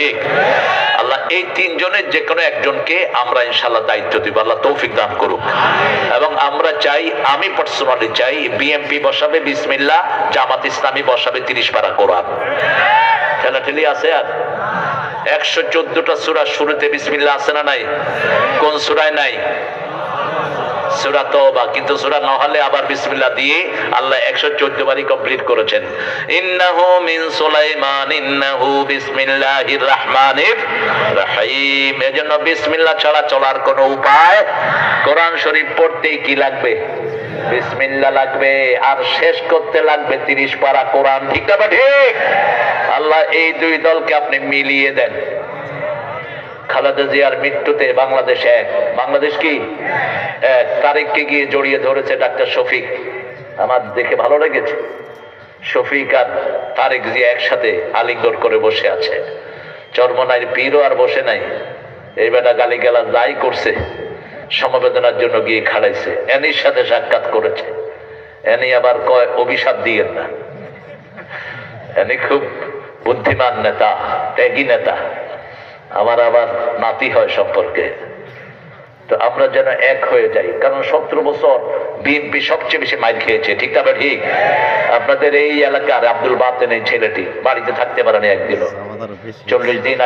ঠিক? আল্লাহ এই তিনজনের যে কোনো একজনকে আমরা ইনশাআল্লাহ দায়িত্ব দিব, আল্লাহ তৌফিক দান করুক। এবং আমরা চাই, আমি পার্সোনালি চাই, বিএমপি বসাবে বিসমিল্লাহ, জামাত ইসলামী বসাবে 30 পারা কোরআন। ঠেলাঠেলি আছে? আর 114টা সূরা শুরুতে বিসমিল্লাহ আছে না নাই? কোন সূরায় নাই? সূরা তওবা। কিন্তু সূরা নহলে আবার বিসমিল্লাহ দিয়ে আল্লাহ 114 বারই কমপ্লিট করেছেন। ইন্নাহু মিন সুলাইমান ইন্নাহু বিসমিল্লাহির রহমানির রহিম। এজন্য বিসমিল্লাহ ছাড়া চলার কোনো উপায়, কোরআন শরীফ পড়তেই কি লাগবে? বিসমিল্লাহ লাগবে। আর শেষ করতে লাগবে 30 পারা কোরআন। ঠিক না? ঠিক। আল্লাহ এই দুই দলকে আপনি মিলিয়ে দেন। খালেদা জিয়ার মৃত্যুতে বাংলাদেশ এক। বাংলাদেশ কি এক? তারেককে গিয়ে জড়িয়ে ধরেছে ডাক্তার শফিক। আমার দেখে ভালো লেগেছে। শফিক আর তারেক জিয়া একসাথে আলিঙ্গন করে বসে আছে। চরমনাইয়ের পীরও আর বসে নাই। এই বেটা গালিগালাজ যাই করছে, সমবেদনার জন্য গিয়ে খাড়াইছে। এনির সাথে সাক্ষাৎ করেছে। এনি আবার কয় অভিশাপ দিয়েন না। এনি খুব বুদ্ধিমান নেতা, ত্যাগী নেতা। আমার আবার নাতি হয় সম্পর্কে। তো আমরা যেন এক হয়ে যাই, কারণ 17 বছর বিএনপি সবচেয়ে বেশি মাইর খেয়েছে। ঠিক না? ঠিক। আপনাদের এই এলাকার আব্দুল বাতেন এই ছেলেটি বাড়িতে থাকতে পারেনি একদিনও। 40 দিন